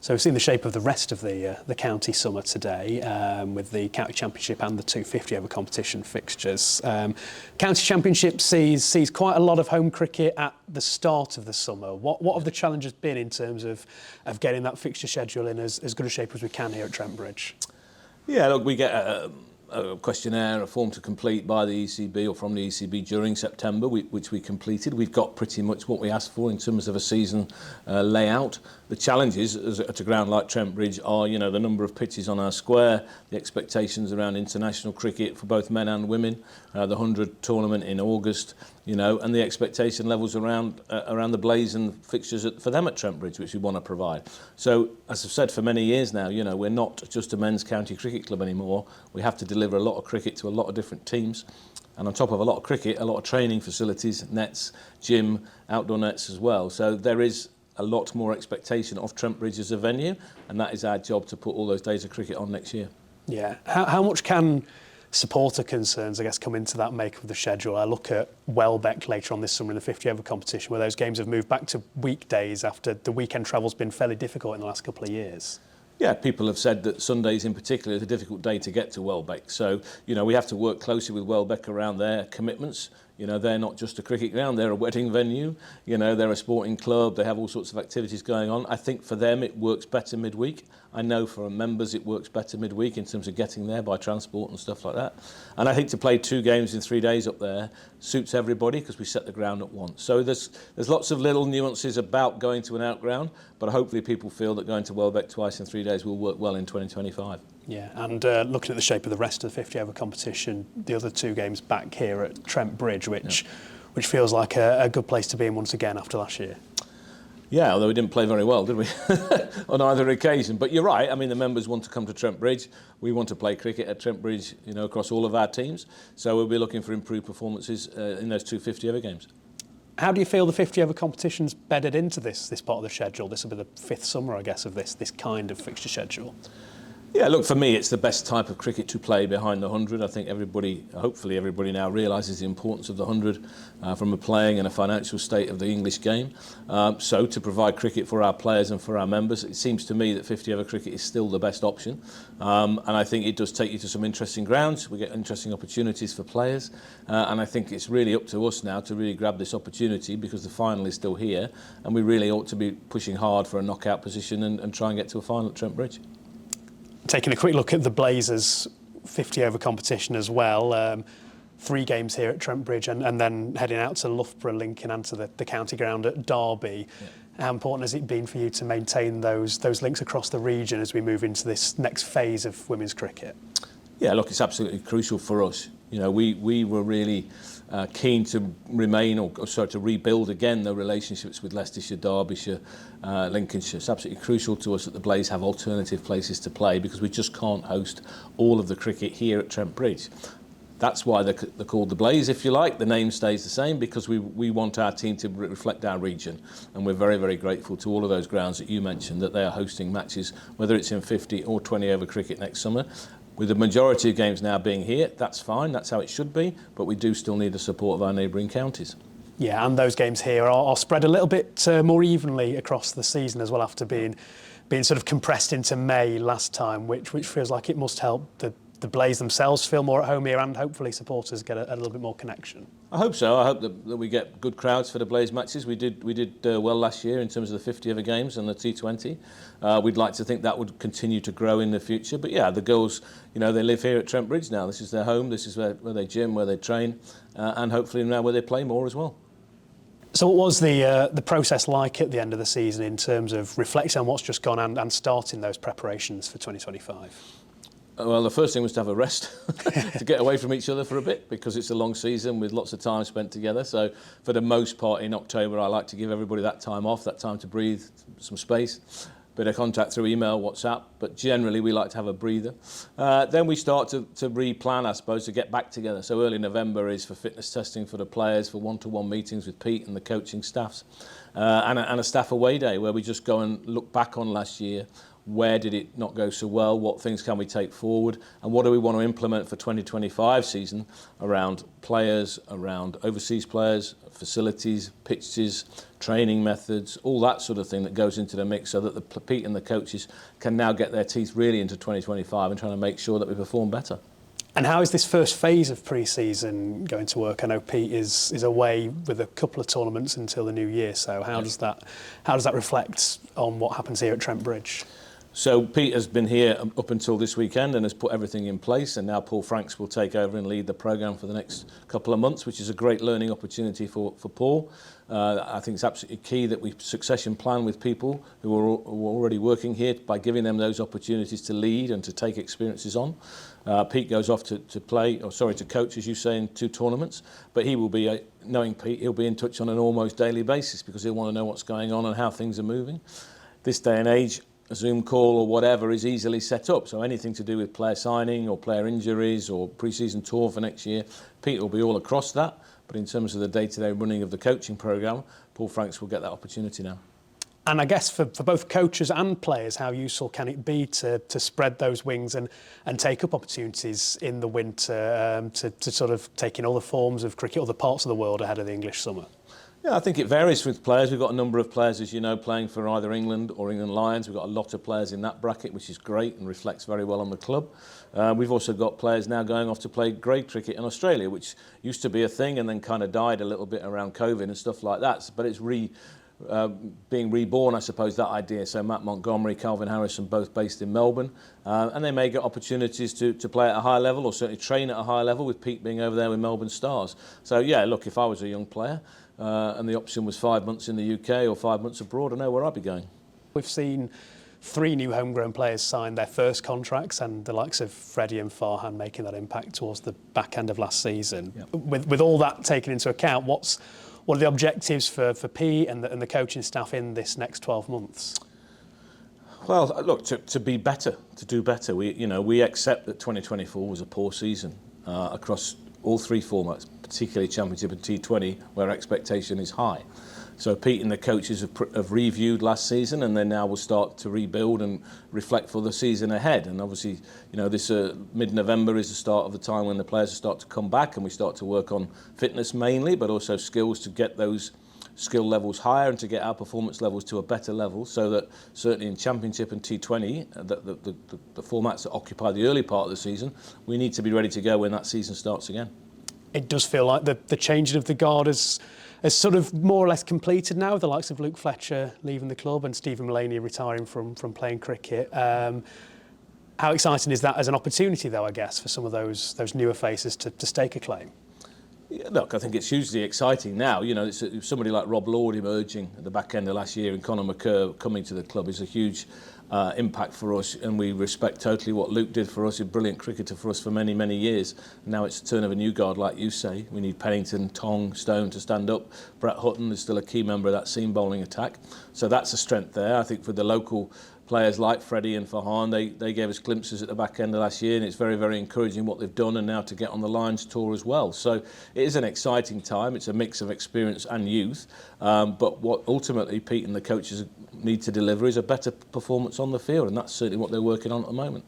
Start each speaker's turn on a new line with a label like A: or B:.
A: So we've seen the shape of the rest of the county summer today, with the county championship and the 250 over competition fixtures. County championship sees quite a lot of home cricket at the start of the summer. What have the challenges been in terms of getting that fixture schedule in as good a shape as we can here at Trent Bridge?
B: Yeah, look, we get a questionnaire, a form to complete by the ECB or from the ECB during September, which we completed. We've got pretty much what we asked for in terms of a season layout. The challenges at a ground like Trent Bridge are, the number of pitches on our square, the expectations around international cricket for both men and women, the 100 tournament in August, and the expectation levels around the Blaze and fixtures for them at Trent Bridge, which we want to provide. So, as I've said for many years now, we're not just a men's county cricket club anymore. We have to deliver a lot of cricket to a lot of different teams. And on top of a lot of cricket, a lot of training facilities, nets, gym, outdoor nets as well. So there is a lot more expectation of Trent Bridge as a venue, and that is our job to put all those days of cricket on next year.
A: Yeah. How much can supporter concerns, I guess, come into that makeup of the schedule? I look at Welbeck later on this summer in the 50 over competition, where those games have moved back to weekdays after the weekend travel's been fairly difficult in the last couple of years.
B: Yeah, people have said that Sundays in particular is a difficult day to get to Welbeck. So, we have to work closely with Welbeck around their commitments. They're not just a cricket ground, they're a wedding venue. They're a sporting club, they have all sorts of activities going on. I think for them it works better midweek. I know for members it works better midweek in terms of getting there by transport and stuff like that. And I think to play 2 games in 3 days up there suits everybody because we set the ground at once. So there's lots of little nuances about going to an outground, but hopefully people feel that going to Welbeck twice in 3 days will work well in 2025.
A: Yeah, and looking at the shape of the rest of the 50 over competition, the other 2 games back here at Trent Bridge, which feels like a good place to be in once again after last year.
B: Yeah, although we didn't play very well, did we, on either occasion. But you're right, the members want to come to Trent Bridge. We want to play cricket at Trent Bridge, across all of our teams. So we'll be looking for improved performances in those 2 50 over games.
A: How do you feel the 50 over competition's bedded into this part of the schedule? This will be the 5th summer, I guess, of this kind of fixture schedule.
B: Yeah, look, for me, it's the best type of cricket to play behind the 100. I think hopefully everybody now realises the importance of the 100 from a playing and a financial state of the English game. So to provide cricket for our players and for our members, it seems to me that 50 over cricket is still the best option. And I think it does take you to some interesting grounds. We get interesting opportunities for players. And I think it's really up to us now to really grab this opportunity because the final is still here. And we really ought to be pushing hard for a knockout position and try and get to a final at Trent Bridge.
A: Taking a quick look at the Blazers 50 over competition as well. 3 games here at Trent Bridge and then heading out to Loughborough, Lincoln and to the county ground at Derby. Yeah. How important has it been for you to maintain those links across the region as we move into this next phase of women's cricket? Yeah,
B: look, it's absolutely crucial for us. We were really keen to to rebuild again the relationships with Leicestershire, Derbyshire, Lincolnshire. It's absolutely crucial to us that the Blaze have alternative places to play because we just can't host all of the cricket here at Trent Bridge. That's why they're called the Blaze, if you like. The name stays the same because we want our team to reflect our region. And we're very, very grateful to all of those grounds that you mentioned that they are hosting matches, whether it's in 50 or 20 over cricket next summer. With the majority of games now being here, that's fine, that's how it should be, but we do still need the support of our neighbouring counties. Yeah,
A: and those games here are spread a little bit more evenly across the season as well after being sort of compressed into May last time, which feels like it must help the Blaze themselves feel more at home here and hopefully supporters get a little bit more connection.
B: I hope so. I hope that we get good crowds for the Blaze matches. We did well last year in terms of the 50 over games and the T20. We'd like to think that would continue to grow in the future. But yeah, the girls, they live here at Trent Bridge now. This is their home. This is where they gym, where they train, and hopefully now where they play more as well.
A: So what was the process like at the end of the season in terms of reflecting on what's just gone and starting those preparations for 2025?
B: Well, the first thing was to have a rest, to get away from each other for a bit because it's a long season with lots of time spent together. So for the most part in October, I like to give everybody that time off, that time to breathe, some space, bit of contact through email, WhatsApp, but generally we like to have a breather. Then we start to re-plan, I suppose, to get back together. So early November is for fitness testing for the players, for one-to-one meetings with Pete and the coaching staffs, and a staff away day where we just go and look back on last year, where did it not go so well, what things can we take forward, and what do we want to implement for 2025 season around players, around overseas players, facilities, pitches, training methods, all that sort of thing that goes into the mix, so that Pete and the coaches can now get their teeth really into 2025 and trying to make sure that we perform better.
A: And how is this first phase of pre-season going to work? I know Pete is away with a couple of tournaments until the new year, so how does that reflect on what happens here at Trent Bridge?
B: So Pete has been here up until this weekend and has put everything in place, and now Paul Franks will take over and lead the programme for the next couple of months, which is a great learning opportunity for Paul. I think it's absolutely key that we succession plan with people who are already working here by giving them those opportunities to lead and to take experiences on. Pete goes off to coach, as you say, in 2 tournaments, but he will be, knowing Pete, he'll be in touch on an almost daily basis because he'll want to know what's going on and how things are moving. This day and age, a Zoom call or whatever is easily set up, so anything to do with player signing or player injuries or pre-season tour for next year, Pete will be all across that. But in terms of the day-to-day running of the coaching programme, Paul Franks will get that opportunity now.
A: And I guess for both coaches and players, how useful can it be to spread those wings and take up opportunities in the winter, to sort of take in all the forms of cricket, other parts of the world ahead of the English summer?
B: Yeah, I think it varies with players. We've got a number of players, as you know, playing for either England or England Lions. We've got a lot of players in that bracket, which is great and reflects very well on the club. We've also got players now going off to play grade cricket in Australia, which used to be a thing and then kind of died a little bit around COVID and stuff like that. But it's being reborn, I suppose, that idea. So Matt Montgomery, Calvin Harrison, both based in Melbourne. And they may get opportunities to play at a high level or certainly train at a high level, with Pete being over there with Melbourne Stars. So, yeah, look, if I was a young player and the option was 5 months in the UK or 5 months abroad, I know where I'd be going.
A: We've seen 3 new homegrown players sign their first contracts, and the likes of Freddie and Farhan making that impact towards the back end of last season. Yep. With all that taken into account, what are the objectives for Pete and the coaching staff in this next 12 months?
B: Well, look, to be better, to do better. We accept that 2024 was a poor season across all 3 formats, particularly Championship and T20, where expectation is high. So Pete and the coaches have reviewed last season, and they now will start to rebuild and reflect for the season ahead. And obviously, this mid-November is the start of the time when the players start to come back, and we start to work on fitness mainly, but also skills to get those skill levels higher and to get our performance levels to a better level, so that certainly in Championship and T20, the formats that occupy the early part of the season, we need to be ready to go when that season starts again. It
A: does feel like the changing of the guard is sort of more or less completed now, with the likes of Luke Fletcher leaving the club and Stephen Mullaney retiring from playing cricket. How exciting is that as an opportunity, though, I guess, for some of those newer faces to stake a claim?
B: Yeah, look, I think it's hugely exciting now. It's somebody like Rob Lord emerging at the back end of last year, and Conor McCurr coming to the club is a huge impact for us, and we respect totally what Luke did for us. He's a brilliant cricketer for us for many, many years. Now it's the turn of a new guard, like you say. We need Pennington, Tong, Stone to stand up. Brett Hutton is still a key member of that seam bowling attack. So that's a strength there. I think for the local players like Freddie and Farhan, they gave us glimpses at the back end of last year, and it's very, very encouraging what they've done, and now to get on the Lions tour as well. So it is an exciting time. It's a mix of experience and youth. But what ultimately Pete and the coaches need to deliver is a better performance on the field, and that's certainly what they're working on at the moment.